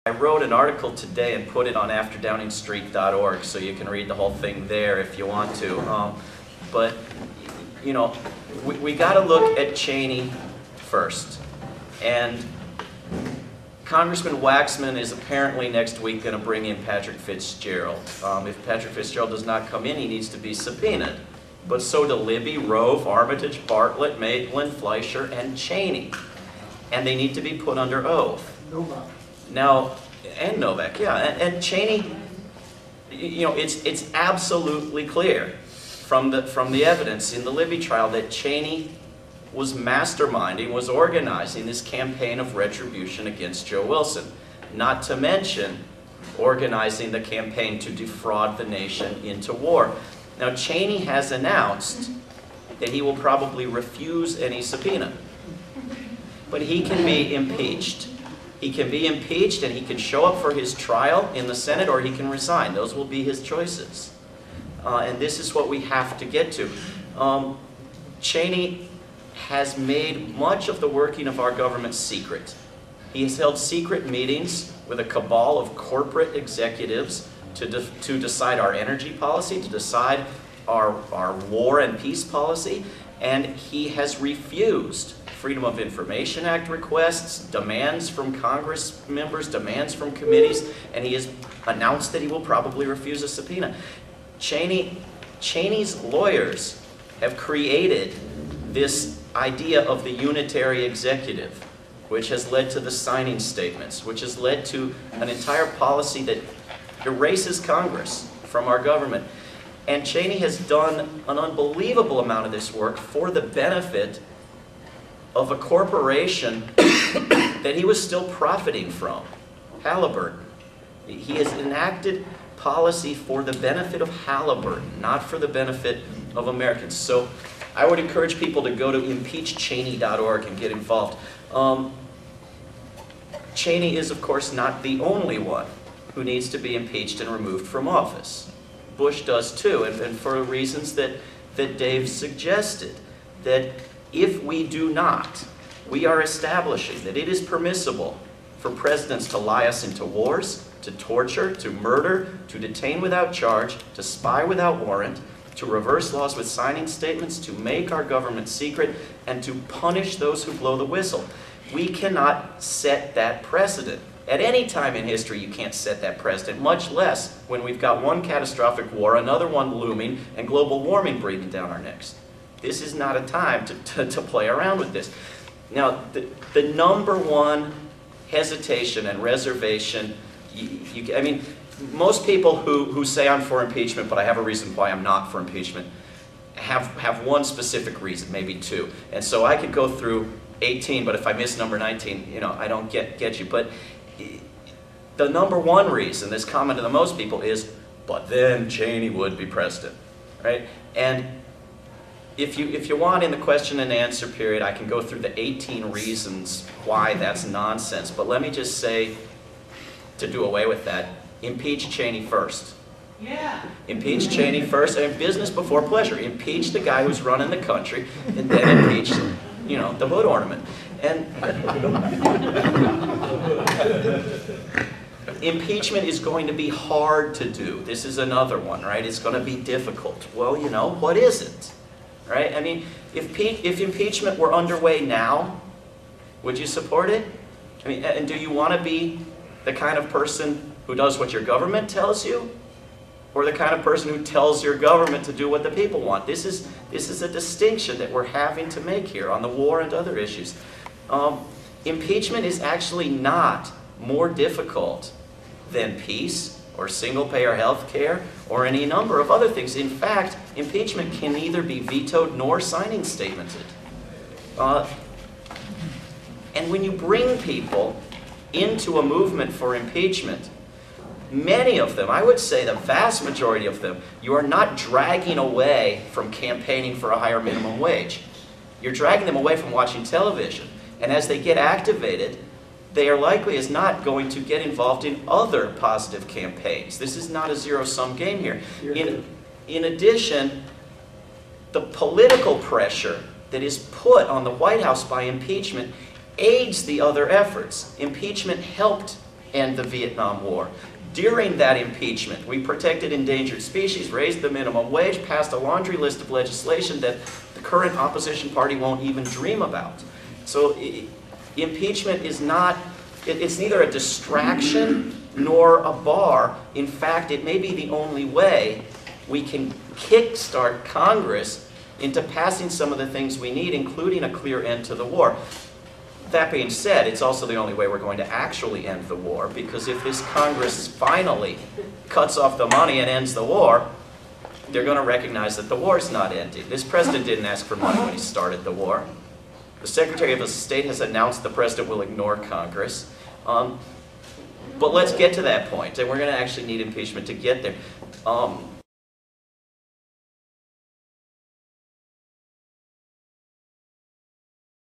I wrote an article today and put it on afterdowningstreet.org, so you can read the whole thing there if you want to. But, you know, we got to look at Cheney first. And Congressman Waxman is apparently next week going to bring in Patrick Fitzgerald. If Patrick Fitzgerald does not come in, he needs to be subpoenaed. But so do Libby, Rove, Armitage, Bartlett, Maitland, Fleischer, and Cheney. And they need to be put under oath. Now, and Novak, yeah, and Cheney, you know, it's absolutely clear from the evidence in the Libby trial that Cheney was masterminding, was organizing this campaign of retribution against Joe Wilson, not to mention organizing the campaign to defraud the nation into war. Now, Cheney has announced that he will probably refuse any subpoena, but he can be impeached. He can be impeached and he can show up for his trial in the Senate, or he can resign. Those will be his choices. And this is what we have to get to. Cheney has made much of the working of our government secret. He has held secret meetings with a cabal of corporate executives to decide our energy policy, to decide our war and peace policy, and he has refused Freedom of Information Act requests, demands from Congress members, demands from committees, and he has announced that he will probably refuse a subpoena. Cheney's lawyers have created this idea of the unitary executive, which has led to the signing statements, which has led to an entire policy that erases Congress from our government. And Cheney has done an unbelievable amount of this work for the benefit of a corporation that he was still profiting from, Halliburton. He has enacted policy for the benefit of Halliburton, not for the benefit of Americans. So I would encourage people to go to impeachcheney.org and get involved. Cheney is, of course, not the only one who needs to be impeached and removed from office. Bush does too, and for reasons that Dave suggested, that if we do not, we are establishing that it is permissible for presidents to lie us into wars, to torture, to murder, to detain without charge, to spy without warrant, to reverse laws with signing statements, to make our government secret, and to punish those who blow the whistle. We cannot set that precedent. At any time in history, you can't set that precedent, much less when we've got one catastrophic war, another one looming, and global warming breathing down our necks. This is not a time to play around with this. Now, the number one hesitation and reservation, I mean, most people who say I'm for impeachment, but I have a reason why I'm not for impeachment, have one specific reason, maybe two. And so I could go through 18, but if I miss number 19, you know, I don't get you. But the number one reason that's common to the most people is, but then Cheney would be president, right? And if you want in the question and answer period, I can go through the 18 reasons why that's nonsense. But let me just say, to do away with that, impeach Cheney first. Yeah. Impeach Cheney first, and business before pleasure. Impeach the guy who's running the country, and then impeach, you know, the hood ornament. And impeachment is going to be hard to do. This is another one, right? It's going to be difficult. Well, you know, what is it? Right? I mean, if impeachment were underway now, would you support it? I mean, and do you want to be the kind of person who does what your government tells you, or the kind of person who tells your government to do what the people want? This is a distinction that we're having to make here on the war and other issues. Impeachment is actually not more difficult than peace or single-payer health care or any number of other things. In fact, impeachment can neither be vetoed nor signing statemented. And when you bring people into a movement for impeachment, many of them, I would say the vast majority of them, you are not dragging away from campaigning for a higher minimum wage. You're dragging them away from watching television. And as they get activated, they are likely as not going to get involved in other positive campaigns. This is not a zero-sum game here. In addition, the political pressure that is put on the White House by impeachment aids the other efforts. Impeachment helped end the Vietnam War. During that impeachment, we protected endangered species, raised the minimum wage, passed a laundry list of legislation that the current opposition party won't even dream about. So impeachment is not, it's neither a distraction nor a bar. In fact, it may be the only way we can kickstart Congress into passing some of the things we need, including a clear end to the war. That being said, it's also the only way we're going to actually end the war, because if this Congress finally cuts off the money and ends the war, they're going to recognize that the war's not ending. This president didn't ask for money when he started the war. The Secretary of State has announced the president will ignore Congress. But let's get to that point, and we're going to actually need impeachment to get there.